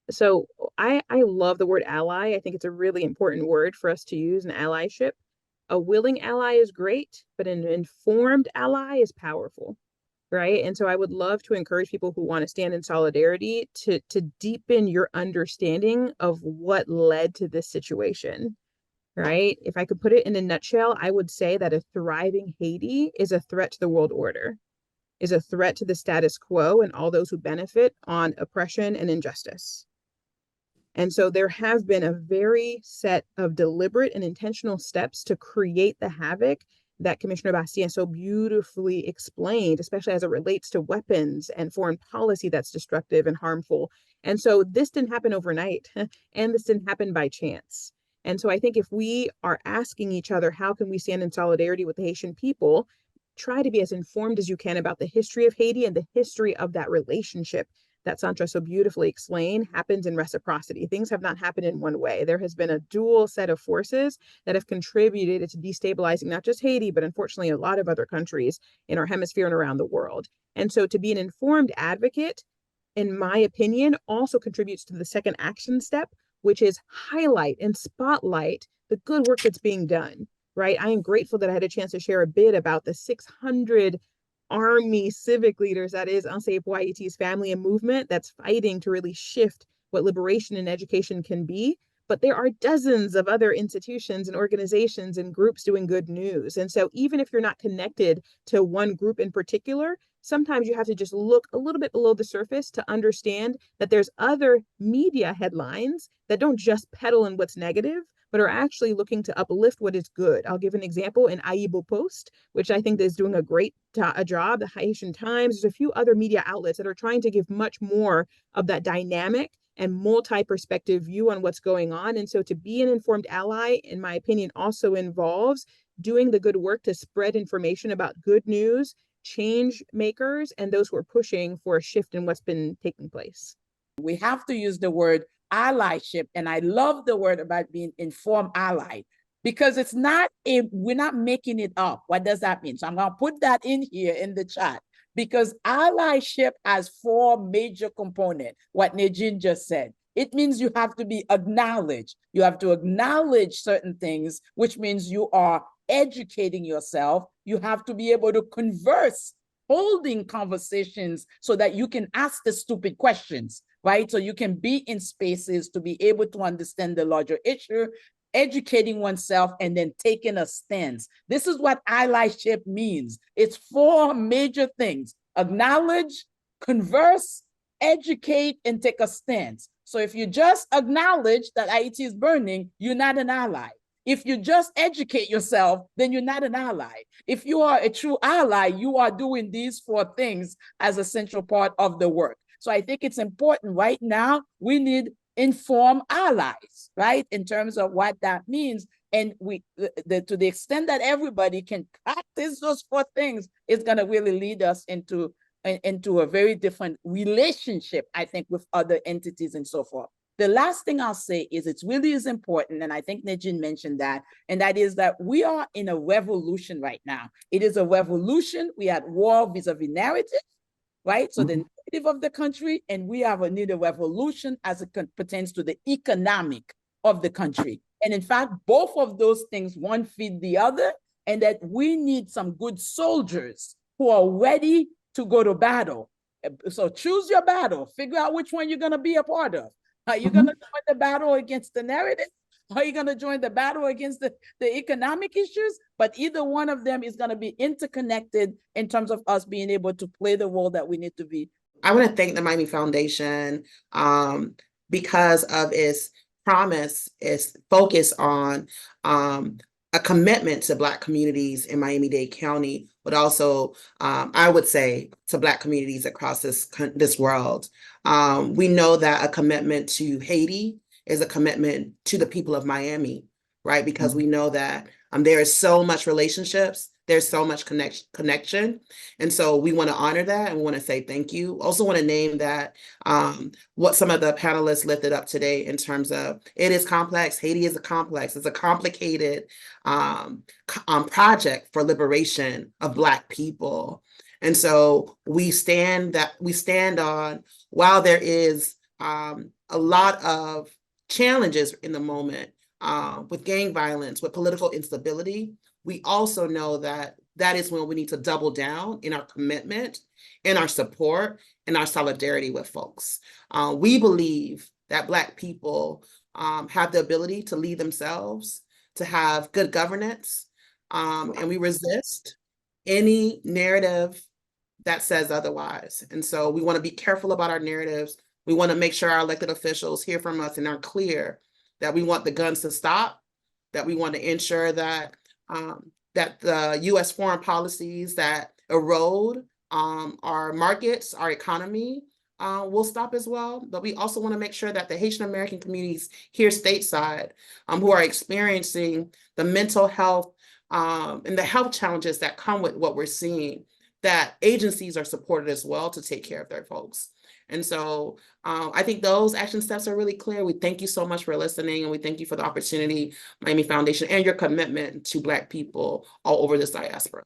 So I love the word ally. I think it's a really important word for us to use in allyship. A willing ally is great, but an informed ally is powerful, right? And so I would love to encourage people who want to stand in solidarity to deepen your understanding of what led to this situation, right? If I could put it in a nutshell, I would say that a thriving Haiti is a threat to the world order, is a threat to the status quo and all those who benefit on oppression and injustice. And so there have been a very set of deliberate and intentional steps to create the havoc that Commissioner Bastien so beautifully explained, especially as it relates to weapons and foreign policy that's destructive and harmful. And so this didn't happen overnight, and this didn't happen by chance. And so I think if we are asking each other, how can we stand in solidarity with the Haitian people? Try to be as informed as you can about the history of Haiti and the history of that relationship that Santra so beautifully explained happens in reciprocity. Things have not happened in one way. There has been a dual set of forces that have contributed to destabilizing not just Haiti, but unfortunately a lot of other countries in our hemisphere and around the world. And so to be an informed advocate, in my opinion, also contributes to the second action step, which is highlight and spotlight the good work that's being done, right? I am grateful that I had a chance to share a bit about the 600 Army civic leaders, that is Ansep Haiti's family and movement, that's fighting to really shift what liberation and education can be. But there are dozens of other institutions and organizations and groups doing good news. And so even if you're not connected to one group in particular, sometimes you have to just look a little bit below the surface to understand that there's other media headlines that don't just peddle in what's negative, but are actually looking to uplift what is good. I'll give an example in Aibo Post, which I think is doing a great job. The Haitian Times, there's a few other media outlets that are trying to give much more of that dynamic and multi-perspective view on what's going on. And so to be an informed ally, in my opinion, also involves doing the good work to spread information about good news, change makers, and those who are pushing for a shift in what's been taking place. We have to use the word allyship, and I love the word about being informed ally, because it's not we're not making it up. What does that mean? So I'm going to put that in here in the chat, because allyship has four major components, what Najin just said. It means you have to be acknowledged. You have to acknowledge certain things, which means you are educating yourself. You have to be able to converse, holding conversations so that you can ask the stupid questions, right? So you can be in spaces to be able to understand the larger issue, educating oneself, and then taking a stance. This is what allyship means. It's four major things: acknowledge, converse, educate, and take a stance. So if you just acknowledge that Haiti is burning, you're not an ally. If you just educate yourself, then you're not an ally. If you are a true ally, you are doing these four things as a central part of the work. So I think it's important right now, we need informed allies, right? In terms of what that means. And to the extent that everybody can practice those four things, it's going to really lead us into a very different relationship, I think, with other entities and so forth. The last thing I'll say is it really is important, and I think Najin mentioned that, and that is that we are in a revolution right now. It is a revolution. We are at war vis-a-vis narrative, right? So the narrative of the country, and we have a need a revolution as it pertains to the economic of the country. And in fact, both of those things, one feed the other, and that we need some good soldiers who are ready to go to battle. So choose your battle, figure out which one you're going to be a part of. Are you going to join the battle against the narrative? Are you going to join the battle against the economic issues? But either one of them is going to be interconnected in terms of us being able to play the role that we need to be. I want to thank the Miami Foundation because of its promise, its focus on a commitment to Black communities in Miami-Dade County, but also, I would say, to Black communities across this world. We know that a commitment to Haiti is a commitment to the people of Miami, right? Because we know that there is so much relationships, there's so much connection. And so we want to honor that, and we want to say thank you. Also want to name that what some of the panelists lifted up today in terms of it is complex. Haiti is a complex. It's a complicated project for liberation of Black people. And so we stand on, while there is a lot of challenges in the moment with gang violence, with political instability, we also know that that is when we need to double down in our commitment, in our support, and our solidarity with folks. We believe that Black people have the ability to lead themselves, to have good governance, and we resist any narrative that says otherwise. And so we want to be careful about our narratives. We want to make sure our elected officials hear from us and are clear that we want the guns to stop, that we want to ensure that that the U.S. foreign policies that erode our markets, our economy, will stop as well. But we also want to make sure that the Haitian American communities here stateside who are experiencing the mental health and the health challenges that come with what we're seeing, that agencies are supported as well to take care of their folks. And so I think those action steps are really clear. We thank you so much for listening, and we thank you for the opportunity, Miami Foundation, and your commitment to Black people all over this diaspora.